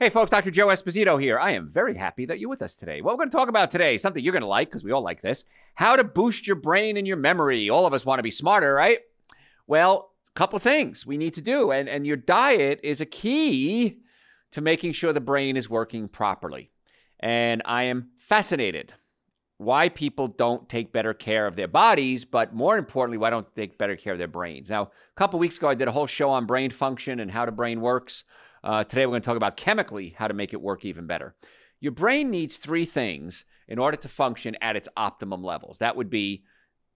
Hey folks, Dr. Joe Esposito here. I am very happy that you're with us today. What we're going to talk about today, something you're going to like, because we all like this, how to boost your brain and your memory. All of us want to be smarter, right? Well, a couple things we need to do, and your diet is a key to making sure the brain is working properly. And I am fascinated why people don't take better care of their bodies, but more importantly, why don't they take better care of their brains. Now, a couple weeks ago, I did a whole show on brain function and how the brain works. Today, we're going to talk about chemically how to make it work even better. Your brain needs three things in order to function at its optimum levels. That would be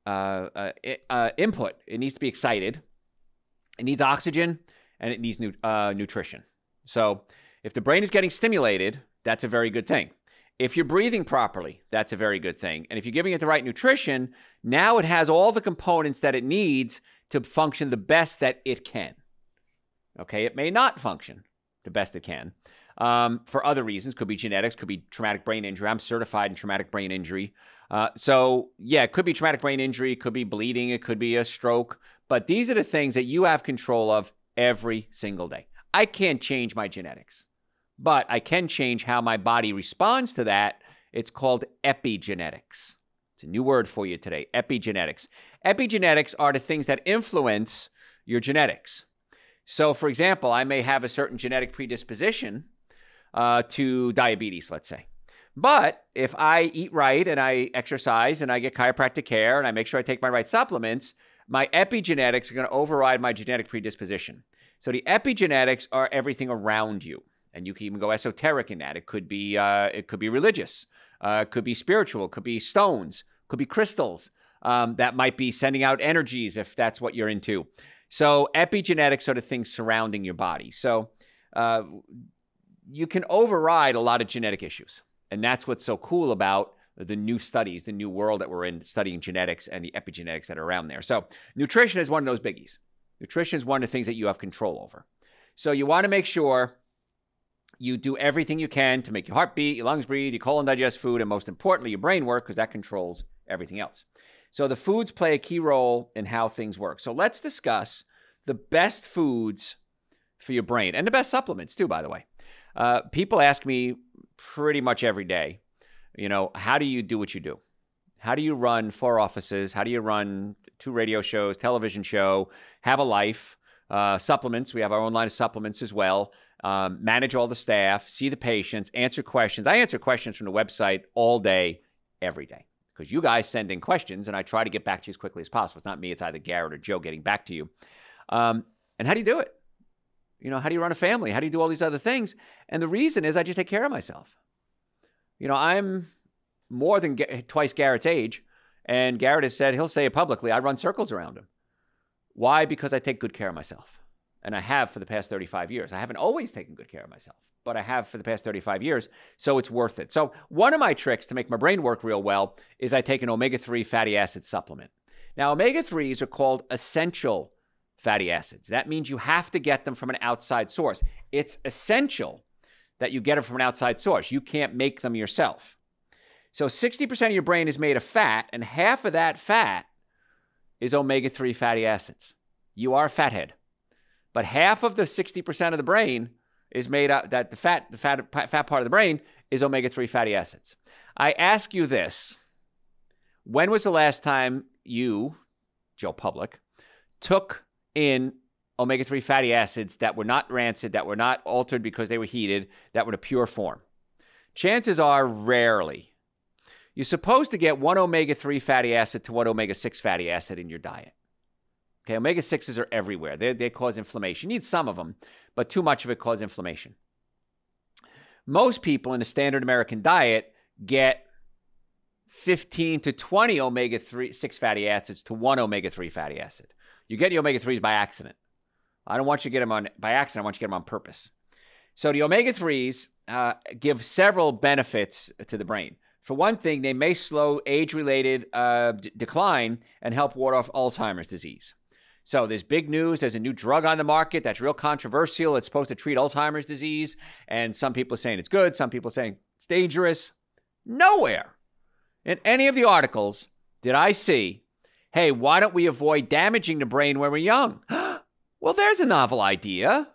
input. It needs to be excited. It needs oxygen, and it needs nutrition. So if the brain is getting stimulated, that's a very good thing. If you're breathing properly, that's a very good thing. And if you're giving it the right nutrition, now it has all the components that it needs to function the best that it can. Okay, it may not function the best it can for other reasons. Could be genetics, could be traumatic brain injury. I'm certified in traumatic brain injury. So yeah, it could be traumatic brain injury, it could be bleeding, it could be a stroke. But these are the things that you have control of every single day. I can't change my genetics, but I can change how my body responds to that. It's called epigenetics. It's a new word for you today, epigenetics. Epigenetics are the things that influence your genetics. So, for example, I may have a certain genetic predisposition to diabetes, let's say. But if I eat right and I exercise and I get chiropractic care and I make sure I take my right supplements, my epigenetics are going to override my genetic predisposition. So the epigenetics are everything around you. And you can even go esoteric in that. It could be religious. It could be spiritual. It could be stones. It could be crystals. That might be sending out energies if that's what you're into. So epigenetics are the things surrounding your body. So you can override a lot of genetic issues. And that's what's so cool about the new studies, the new world that we're in, studying genetics and the epigenetics that are around there. So nutrition is one of those biggies. Nutrition is one of the things that you have control over. So you want to make sure you do everything you can to make your heart beat, your lungs breathe, your colon digest food, and most importantly, your brain work, because that controls everything else. So the foods play a key role in how things work. So let's discuss the best foods for your brain and the best supplements too, by the way. People ask me pretty much every day, how do you do what you do? How do you run 4 offices? How do you run 2 radio shows, television show, have a life, supplements? We have our own line of supplements as well. Manage all the staff, see the patients, answer questions. I answer questions from the website all day, every day, because you guys send in questions, and I try to get back to you as quickly as possible. It's not me. It's either Garrett or Joe getting back to you. And how do you do it? How do you run a family? How do you do all these other things? And the reason is I just take care of myself. I'm more than twice Garrett's age, and Garrett has said, he'll say it publicly, I run circles around him. Why? Because I take good care of myself. And I have for the past 35 years. I haven't always taken good care of myself, but I have for the past 35 years, so it's worth it. So one of my tricks to make my brain work real well is I take an omega-3 fatty acid supplement. Now, omega-3s are called essential fatty acids. That means you have to get them from an outside source. It's essential that you get them from an outside source. You can't make them yourself. So 60% of your brain is made of fat, and half of that fat is omega-3 fatty acids. You are a fathead. But half of the 60% of the brain is made up, that the fat part of the brain is omega-3 fatty acids. I ask you this. When was the last time you, Joe Public, took in omega-3 fatty acids that were not rancid, that were not altered because they were heated, that were in a pure form? Chances are rarely. You're supposed to get 1 omega-3 fatty acid to 1 omega-6 fatty acid in your diet. Okay, omega-6s are everywhere. They cause inflammation. You need some of them, but too much of it causes inflammation. Most people in a standard American diet get 15 to 20 omega-6 fatty acids to 1 omega-3 fatty acid. You get the omega-3s by accident. I don't want you to get them by accident. I want you to get them on purpose. So the omega-3s give several benefits to the brain. For one thing, they may slow age-related decline and help ward off Alzheimer's disease. So there's big news. There's a new drug on the market that's real controversial. It's supposed to treat Alzheimer's disease. And some people are saying it's good. Some people are saying it's dangerous. Nowhere in any of the articles did I see, hey, why don't we avoid damaging the brain when we're young? Well, there's a novel idea.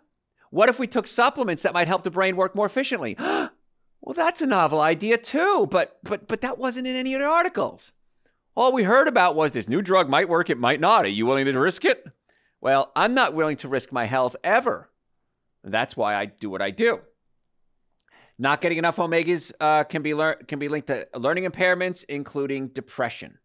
What if we took supplements that might help the brain work more efficiently? Well, that's a novel idea too, but that wasn't in any of the articles. All we heard about was this new drug might work, it might not. Are you willing to risk it? Well, I'm not willing to risk my health ever. That's why I do what I do. Not getting enough omegas can be linked to learning impairments, including depression.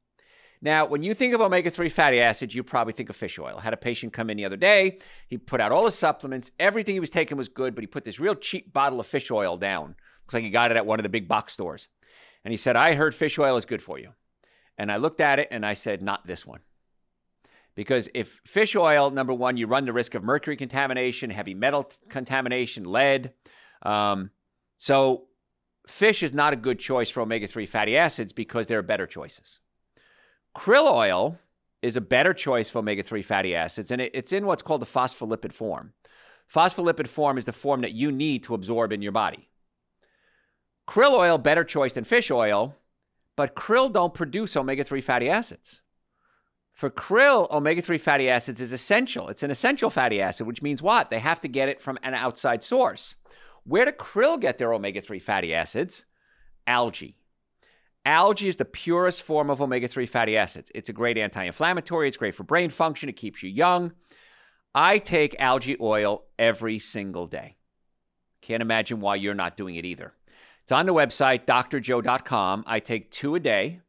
Now, when you think of omega-3 fatty acids, you probably think of fish oil. I had a patient come in the other day. He put out all his supplements. Everything he was taking was good, but he put this real cheap bottle of fish oil down. Looks like he got it at one of the big box stores. And he said, I heard fish oil is good for you. And I looked at it and I said, not this one. Because if fish oil, number one, you run the risk of mercury contamination, heavy metal contamination, lead. So fish is not a good choice for omega-3 fatty acids because there are better choices. Krill oil is a better choice for omega-3 fatty acids, and it's in what's called the phospholipid form. Phospholipid form is the form that you need to absorb in your body. Krill oil, better choice than fish oil, but krill don't produce omega-3 fatty acids. For krill, omega-3 fatty acids is essential. It's an essential fatty acid, which means what? They have to get it from an outside source. Where do krill get their omega-3 fatty acids? Algae. Algae is the purest form of omega-3 fatty acids. It's a great anti-inflammatory. It's great for brain function. It keeps you young. I take algae oil every single day. Can't imagine why you're not doing it either. It's on the website, drjoe.com. I take 2 a day.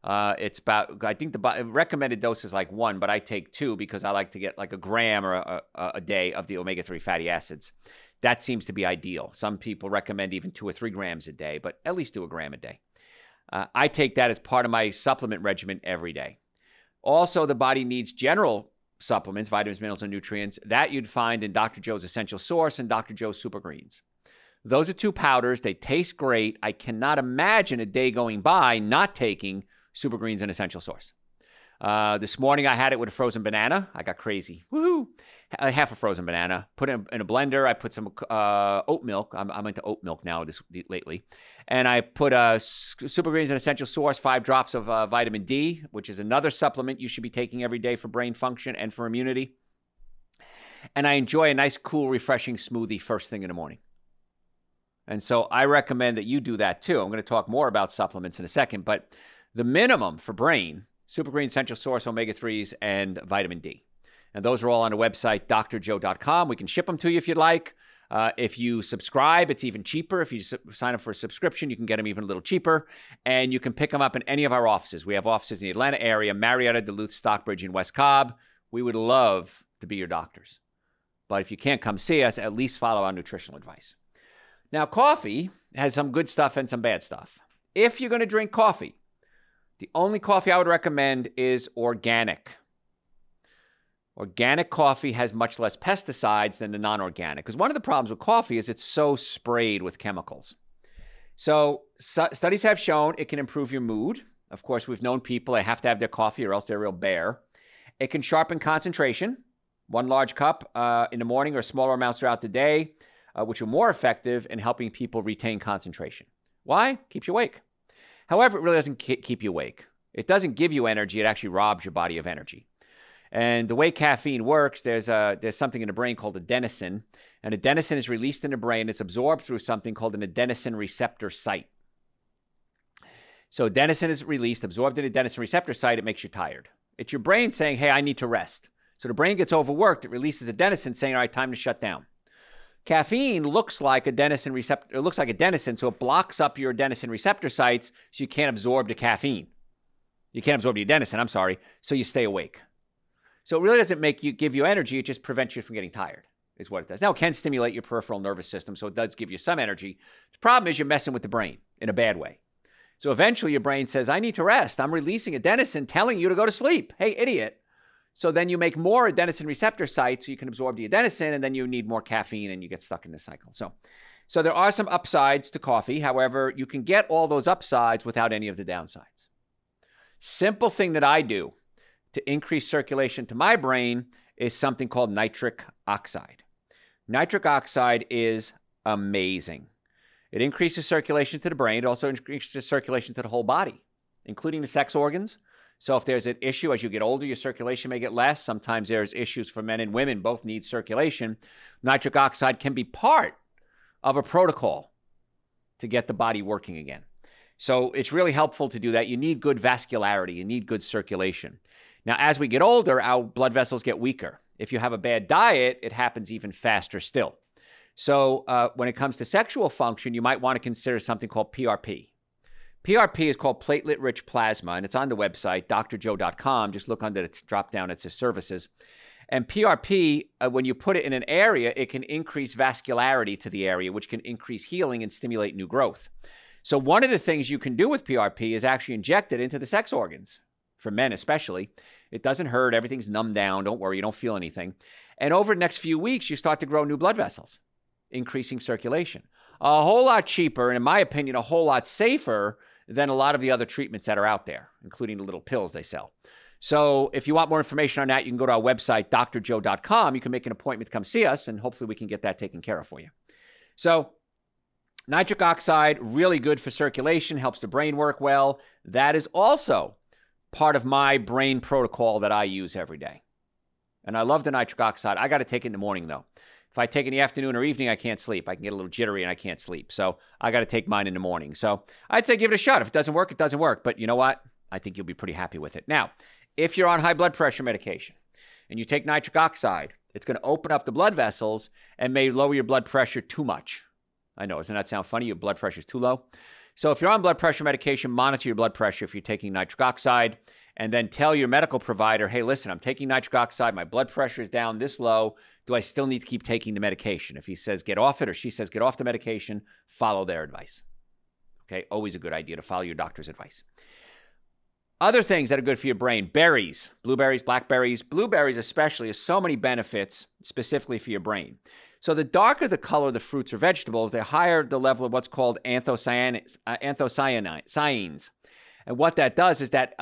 It's about, I think the recommended dose is like 1, but I take 2 because I like to get like a gram or a day of the omega-3 fatty acids. That seems to be ideal. Some people recommend even 2 or 3 grams a day, but at least do a gram a day. I take that as part of my supplement regimen every day. Also, the body needs general supplements, vitamins, minerals, and nutrients. That you'd find in Dr. Joe's Essential Source and Dr. Joe's Super Greens. Those are 2 powders. They taste great. I cannot imagine a day going by not taking Super Greens and Essential Source. This morning, I had it with a frozen banana. I got crazy. Woohoo! Half a frozen banana. Put it in a blender. I put some oat milk. I'm into oat milk now lately. And I put Super Greens and Essential Source, 5 drops of vitamin D, which is another supplement you should be taking every day for brain function and for immunity. And I enjoy a nice, cool, refreshing smoothie first thing in the morning. And so I recommend that you do that too. I'm going to talk more about supplements in a second, but the minimum for brain, Super Green, Essential Source, omega-3s, and vitamin D. And those are all on the website, drjoe.com. We can ship them to you if you'd like. If you subscribe, it's even cheaper. If you sign up for a subscription, you can get them even a little cheaper. And you can pick them up in any of our offices. We have offices in the Atlanta area, Marietta, Duluth, Stockbridge, and West Cobb. We would love to be your doctors. But if you can't come see us, at least follow our nutritional advice. Now, coffee has some good stuff and some bad stuff. If you're going to drink coffee, the only coffee I would recommend is organic. Organic coffee has much less pesticides than the non-organic. Because one of the problems with coffee is it's so sprayed with chemicals. So studies have shown it can improve your mood. Of course, we've known people, they have to have their coffee or else they're real bare. It can sharpen concentration. 1 large cup in the morning or smaller amounts throughout the day, which are more effective in helping people retain concentration. Why? Keeps you awake. However, it really doesn't keep you awake. It doesn't give you energy. It actually robs your body of energy. And the way caffeine works, there's something in the brain called adenosine. And adenosine is released in the brain. It's absorbed through something called an adenosine receptor site. So adenosine is released, absorbed in the adenosine receptor site. It makes you tired. It's your brain saying, hey, I need to rest. So the brain gets overworked. It releases adenosine saying, all right, time to shut down. Caffeine looks like adenosine receptor. It looks like adenosine, so it blocks up your adenosine receptor sites, so you can't absorb the caffeine. You can't absorb the adenosine. I'm sorry. So you stay awake. So it really doesn't give you energy. It just prevents you from getting tired, is what it does. Now it can stimulate your peripheral nervous system, so it does give you some energy. The problem is you're messing with the brain in a bad way. So eventually your brain says, "I need to rest. I'm releasing adenosine, telling you to go to sleep. Hey, idiot." So then you make more adenosine receptor sites so you can absorb the adenosine, and then you need more caffeine, and you get stuck in this cycle. So there are some upsides to coffee. However, you can get all those upsides without any of the downsides. Simple thing that I do to increase circulation to my brain is something called nitric oxide. Nitric oxide is amazing. It increases circulation to the brain. It also increases circulation to the whole body, including the sex organs. So if there's an issue as you get older, your circulation may get less. Sometimes there's issues for men and women. Both need circulation. Nitric oxide can be part of a protocol to get the body working again. So it's really helpful to do that. You need good vascularity. You need good circulation. Now, as we get older, our blood vessels get weaker. If you have a bad diet, it happens even faster still. So when it comes to sexual function, you might want to consider something called PRP. PRP is called platelet-rich plasma, and it's on the website, drjoe.com. Just look under the drop-down. It says services. And PRP, when you put it in an area, it can increase vascularity to the area, which can increase healing and stimulate new growth. So one of the things you can do with PRP is actually inject it into the sex organs, for men especially. It doesn't hurt. Everything's numbed down. Don't worry. You don't feel anything. And over the next few weeks, you start to grow new blood vessels, increasing circulation. A whole lot cheaper, and in my opinion, a whole lot safer than a lot of the other treatments that are out there, including the little pills they sell. So if you want more information on that, you can go to our website, drjoe.com. You can make an appointment to come see us, and hopefully we can get that taken care of for you. So nitric oxide, really good for circulation, helps the brain work well. That is also part of my brain protocol that I use every day. And I love the nitric oxide. I got to take it in the morning, though. If I take it in the afternoon or evening, I can't sleep. I can get a little jittery and I can't sleep. So I got to take mine in the morning. So I'd say give it a shot. If it doesn't work, it doesn't work. But you know what? I think you'll be pretty happy with it. Now, if you're on high blood pressure medication and you take nitric oxide, it's going to open up the blood vessels and may lower your blood pressure too much. I know, doesn't that sound funny? Your blood pressure is too low. So if you're on blood pressure medication, monitor your blood pressure if you're taking nitric oxide, and then tell your medical provider, hey, listen, I'm taking nitric oxide. My blood pressure is down this low. Do I still need to keep taking the medication? If he says get off it or she says get off the medication, follow their advice. Okay, always a good idea to follow your doctor's advice. Other things that are good for your brain, berries, blueberries, blackberries, blueberries especially, have so many benefits specifically for your brain. So the darker the color of the fruits or vegetables, the higher the level of what's called anthocyanins. And what that does is that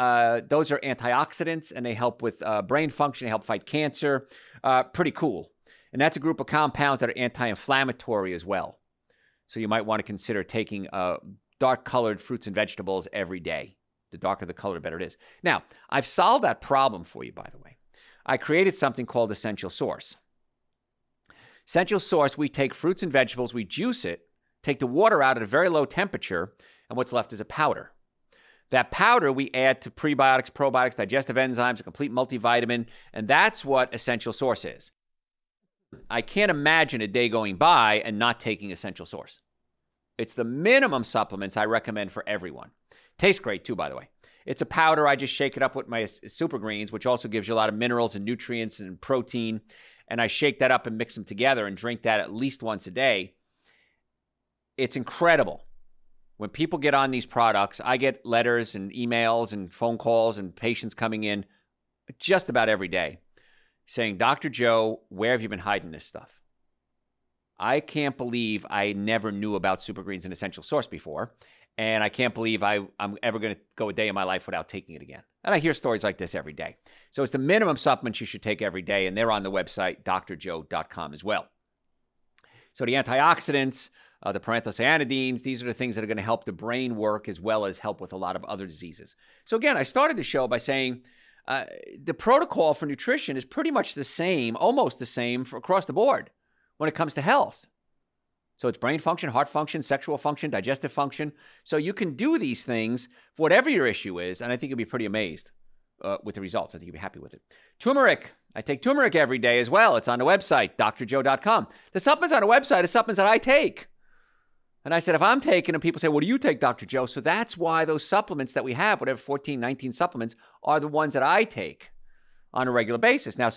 those are antioxidants, and they help with brain function, they help fight cancer. Pretty cool. And that's a group of compounds that are anti-inflammatory as well. So you might want to consider taking dark-colored fruits and vegetables every day. The darker the color, the better it is. Now, I've solved that problem for you, by the way. I created something called Essential Source. Essential Source, we take fruits and vegetables, we juice it, take the water out at a very low temperature, and what's left is a powder. That powder we add to prebiotics, probiotics, digestive enzymes, a complete multivitamin, and that's what Essential Source is. I can't imagine a day going by and not taking Essential Source. It's the minimum supplements I recommend for everyone. Tastes great too, by the way. It's a powder. I just shake it up with my Super Greens, which also gives you a lot of minerals and nutrients and protein. And I shake that up and mix them together and drink that at least once a day. It's incredible. When people get on these products, I get letters and emails and phone calls and patients coming in just about every day saying, Dr. Joe, where have you been hiding this stuff? I can't believe I never knew about Super Greens and Essential Source before. And I can't believe I'm ever going to go a day in my life without taking it again. And I hear stories like this every day. So it's the minimum supplements you should take every day, and they're on the website, drjoe.com as well. So the antioxidants, the paranthocyanidins, these are the things that are going to help the brain work as well as help with a lot of other diseases. So again, I started the show by saying the protocol for nutrition is pretty much the same, almost the same across the board when it comes to health. So it's brain function, heart function, sexual function, digestive function. So you can do these things for whatever your issue is, and I think you'll be pretty amazed with the results. I think you'll be happy with it. Turmeric. I take turmeric every day as well. It's on the website, drjoe.com. The supplements on the website are supplements that I take. And I said, if I'm taking them, people say, what do you take, Dr. Joe? So that's why those supplements that we have, whatever 14, 19 supplements, are the ones that I take on a regular basis. Now,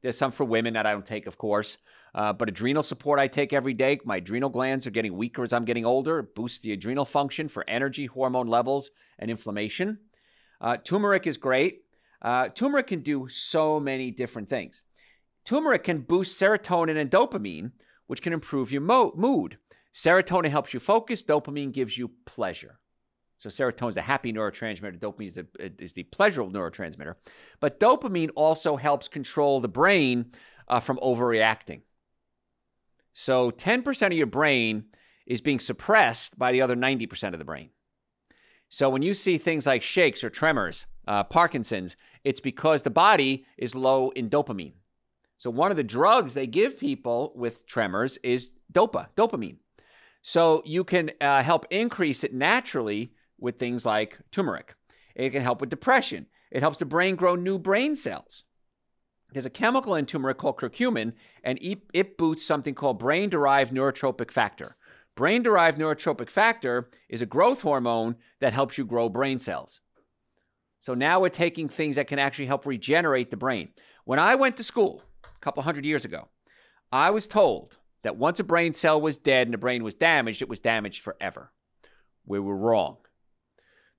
there's some for women that I don't take, of course. But adrenal support I take every day. My adrenal glands are getting weaker as I'm getting older. It boosts the adrenal function for energy, hormone levels, and inflammation. Turmeric is great. Turmeric can do so many different things. Turmeric can boost serotonin and dopamine, which can improve your mood. Serotonin helps you focus. Dopamine gives you pleasure. So serotonin is the happy neurotransmitter. Dopamine is the pleasurable neurotransmitter. But dopamine also helps control the brain from overreacting. So 10% of your brain is being suppressed by the other 90% of the brain. So when you see things like shakes or tremors, Parkinson's, it's because the body is low in dopamine. So one of the drugs they give people with tremors is dopamine. So you can help increase it naturally with things like turmeric. It can help with depression. It helps the brain grow new brain cells. There's a chemical in turmeric called curcumin, and it boosts something called brain-derived neurotrophic factor. Brain-derived neurotrophic factor is a growth hormone that helps you grow brain cells. So now we're taking things that can actually help regenerate the brain. When I went to school a couple hundred years ago, I was told that once a brain cell was dead and the brain was damaged, it was damaged forever. We were wrong.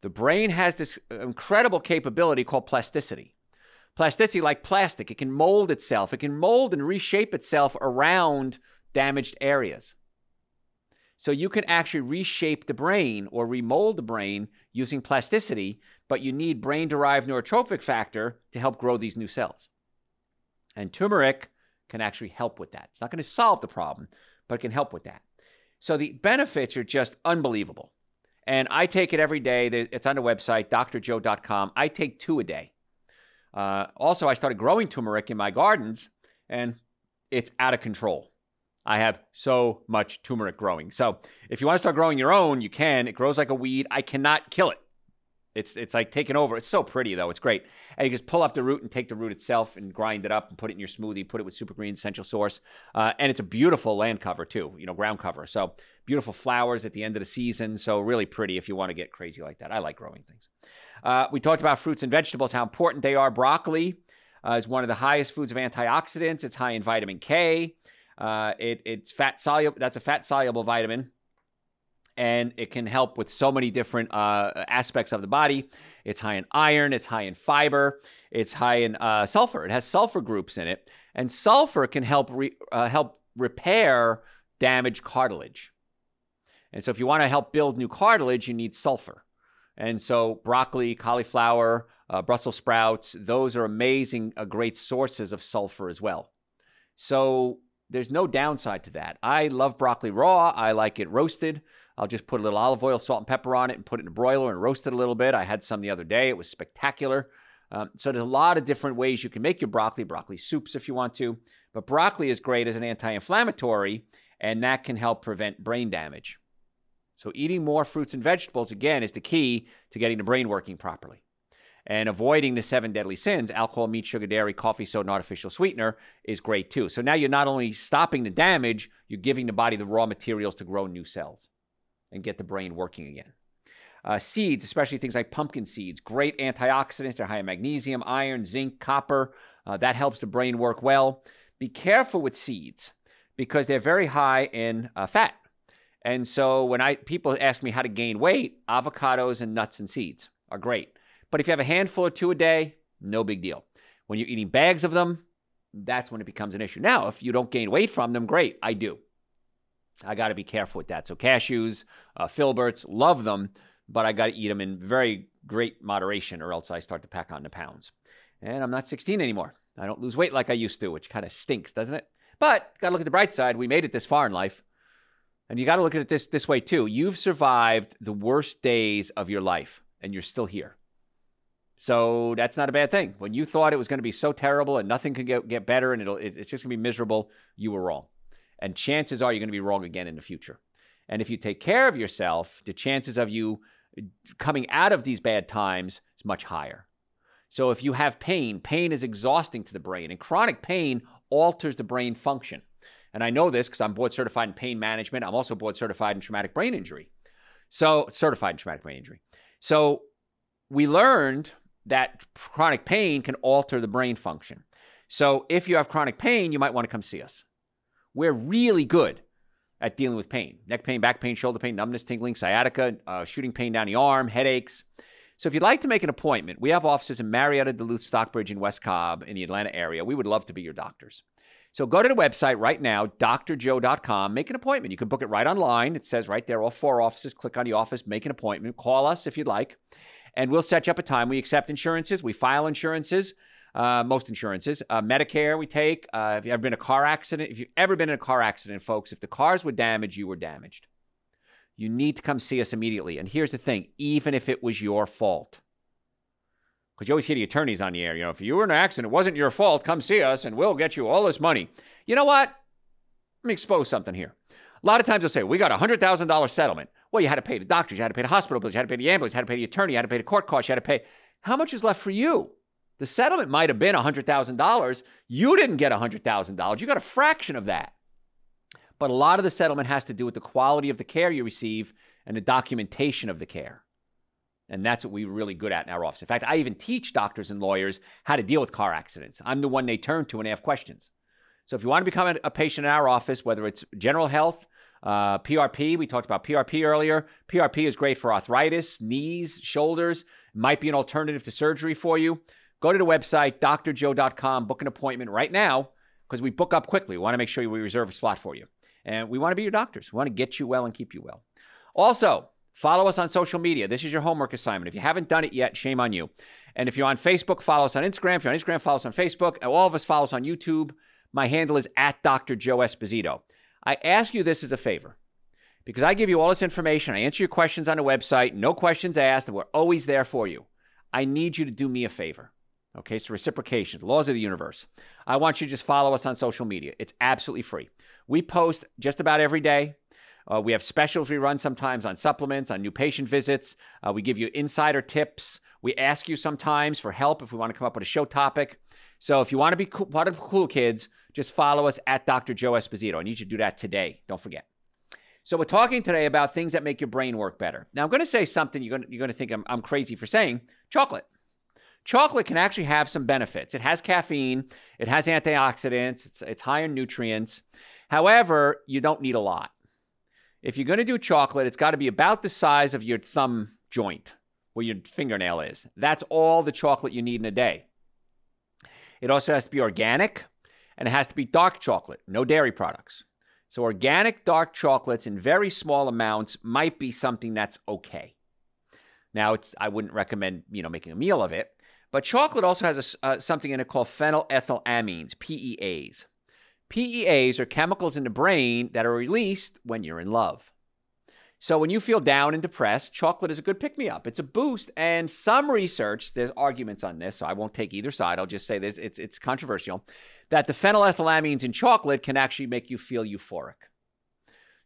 The brain has this incredible capability called plasticity. Plasticity, like plastic, it can mold itself. It can mold and reshape itself around damaged areas. So you can actually reshape the brain or remold the brain using plasticity, but you need brain-derived neurotrophic factor to help grow these new cells. And turmeric can actually help with that. It's not going to solve the problem, but it can help with that. So the benefits are just unbelievable. And I take it every day. It's on the website, drjoe.com. I take 2 a day. Also, I started growing turmeric in my gardens, and it's out of control. I have so much turmeric growing. So if you want to start growing your own, you can. It grows like a weed. I cannot kill it. It's like taking over. It's so pretty, though. It's great. And you just pull up the root and take the root itself and grind it up and put it in your smoothie, put it with Super Green Essential Source. And it's a beautiful land cover, too, ground cover. So beautiful flowers at the end of the season. So really pretty if you want to get crazy like that. I like growing things. We talked about fruits and vegetables, how important they are. Broccoli is one of the highest foods of antioxidants. It's high in vitamin K. It's fat soluble. That's a fat soluble vitamin. And it can help with so many different aspects of the body. It's high in iron. It's high in fiber. It's high in sulfur. It has sulfur groups in it. And sulfur can help repair damaged cartilage. And so if you want to help build new cartilage, you need sulfur. And so broccoli, cauliflower, Brussels sprouts, those are amazing, great sources of sulfur as well. So there's no downside to that. I love broccoli raw. I like it roasted. I'll just put a little olive oil, salt, and pepper on it and put it in a broiler and roast it a little bit. I had some the other day. It was spectacular. So there's a lot of different ways you can make your broccoli soups if you want to. But broccoli is great as an anti-inflammatory, and that can help prevent brain damage. So eating more fruits and vegetables, again, is the key to getting the brain working properly. And avoiding the 7 deadly sins, alcohol, meat, sugar, dairy, coffee, soda, and artificial sweetener, is great too. So now you're not only stopping the damage, you're giving the body the raw materials to grow new cells and get the brain working again. Seeds, especially things like pumpkin seeds, great antioxidants. They're high in magnesium, iron, zinc, copper. That helps the brain work well. Be careful with seeds because they're very high in fat. And so when people ask me how to gain weight, avocados and nuts and seeds are great. But if you have a handful or 2 a day, no big deal. When you're eating bags of them, that's when it becomes an issue. Now, if you don't gain weight from them, great. I do. I got to be careful with that. So cashews, filberts, love them, but I got to eat them in very great moderation or else I start to pack on the pounds. And I'm not 16 anymore. I don't lose weight like I used to, which kind of stinks, doesn't it? But got to look at the bright side. We made it this far in life. And you got to look at it this way too. You've survived the worst days of your life and you're still here. So that's not a bad thing. When you thought it was going to be so terrible and nothing could get better and it's just going to be miserable, you were wrong. And chances are you're going to be wrong again in the future. And if you take care of yourself, the chances of you coming out of these bad times is much higher. So if you have pain is exhausting to the brain, and chronic pain alters the brain function. And I know this because I'm board certified in pain management. I'm also board certified in traumatic brain injury. So certified in traumatic brain injury. So we learned that chronic pain can alter the brain function. So if you have chronic pain, you might want to come see us. We're really good at dealing with pain. Neck pain, back pain, shoulder pain, numbness, tingling, sciatica, shooting pain down the arm, headaches. So if you'd like to make an appointment, we have offices in Marietta, Duluth, Stockbridge, and West Cobb in the Atlanta area. We would love to be your doctors. So go to the website right now, drjoe.com. Make an appointment. You can book it right online. It says right there, all 4 offices. Click on the office, make an appointment. Call us if you'd like. And we'll set you up a time. We accept insurances. We file insurances, most insurances. Medicare we take. If you've ever been in a car accident, folks, if the cars were damaged, you were damaged. You need to come see us immediately. And here's the thing, even if it was your fault, Because you always hear the attorneys on the air. If you were in an accident, it wasn't your fault, come see us and we'll get you all this money. You know what? Let me expose something here. A lot of times they'll say, we got a $100,000 settlement. Well, you had to pay the doctors, you had to pay the hospital bills, you had to pay the ambulance, you had to pay the attorney, you had to pay the court costs, you had to pay. How much is left for you? The settlement might have been $100,000. You didn't get $100,000. You got a fraction of that. But a lot of the settlement has to do with the quality of the care you receive and the documentation of the care. And that's what we're really good at in our office. In fact, I even teach doctors and lawyers how to deal with car accidents. I'm the one they turn to when they have questions. So if you want to become a patient in our office, whether it's general health, PRP, we talked about PRP earlier. PRP is great for arthritis, knees, shoulders. Might be an alternative to surgery for you. Go to the website, drjoe.com, book an appointment right now because we book up quickly. We want to make sure we reserve a slot for you. And we want to be your doctors. We want to get you well and keep you well. Also, follow us on social media. This is your homework assignment. If you haven't done it yet, shame on you. And if you're on Facebook, follow us on Instagram. If you're on Instagram, follow us on Facebook. And all of us follow us on YouTube. My handle is @Dr. Joe Esposito. I ask you this as a favor because I give you all this information. I answer your questions on the website. No questions asked. And we're always there for you. I need you to do me a favor. Okay, it's reciprocation, the laws of the universe. I want you to just follow us on social media. It's absolutely free. We post just about every day. We have specials we run sometimes on supplements, on new patient visits. We give you insider tips. We ask you sometimes for help if we want to come up with a show topic. So if you want to be part of the cool kids, just follow us @Dr. Joe Esposito. I need you to do that today. Don't forget. So we're talking today about things that make your brain work better. Now, I'm going to say something you're going to think I'm crazy for saying. Chocolate. Chocolate can actually have some benefits. It has caffeine. It has antioxidants. It's high in nutrients. However, you don't need a lot. If you're going to do chocolate, it's got to be about the size of your thumb joint where your fingernail is. That's all the chocolate you need in a day. It also has to be organic, and it has to be dark chocolate, no dairy products. So organic dark chocolates in very small amounts might be something that's okay. Now, I wouldn't recommend making a meal of it, but chocolate also has something in it called phenylethylamines, PEAs. PEAs are chemicals in the brain that are released when you're in love. So when you feel down and depressed, chocolate is a good pick-me-up. It's a boost, and some research, there's arguments on this, so I won't take either side. I'll just say this, it's controversial, that the phenylethylamines in chocolate can actually make you feel euphoric.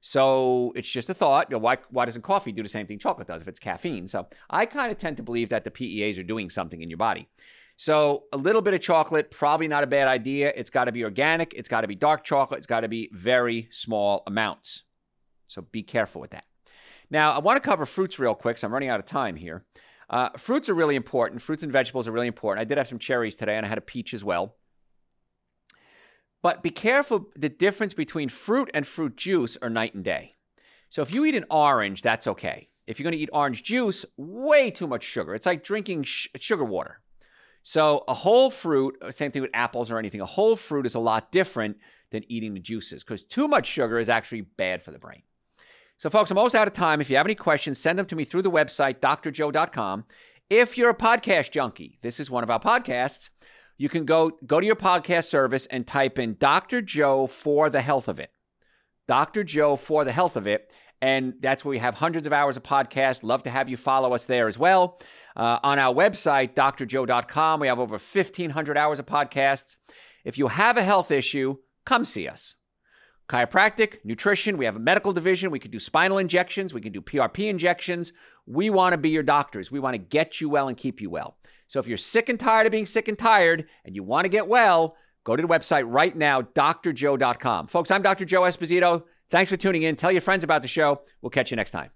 So it's just a thought. Why doesn't coffee do the same thing chocolate does if it's caffeine? So I kind of tend to believe that the PEAs are doing something in your body. So a little bit of chocolate, probably not a bad idea. It's got to be organic. It's got to be dark chocolate. It's got to be very small amounts. So be careful with that. Now, I want to cover fruits real quick, so I'm running out of time here. Fruits are really important. Fruits and vegetables are really important. I did have some cherries today, and I had a peach as well. But be careful, the difference between fruit and fruit juice are night and day. So if you eat an orange, that's okay. If you're going to eat orange juice, way too much sugar. It's like drinking sugar water. So a whole fruit, same thing with apples or anything, a whole fruit is a lot different than eating the juices because too much sugar is actually bad for the brain. So folks, I'm almost out of time. If you have any questions, send them to me through the website, drjoe.com. If you're a podcast junkie, this is one of our podcasts, you can go to your podcast service and type in Dr. Joe for the health of it. Dr. Joe for the health of it. And that's where we have hundreds of hours of podcasts. Love to have you follow us there as well. On our website, drjoe.com, we have over 1,500 hours of podcasts. If you have a health issue, come see us. Chiropractic, nutrition, we have a medical division. We can do spinal injections. We can do PRP injections. We want to be your doctors. We want to get you well and keep you well. So if you're sick and tired of being sick and tired and you want to get well, go to the website right now, drjoe.com. Folks, I'm Dr. Joe Esposito. Thanks for tuning in. Tell your friends about the show. We'll catch you next time.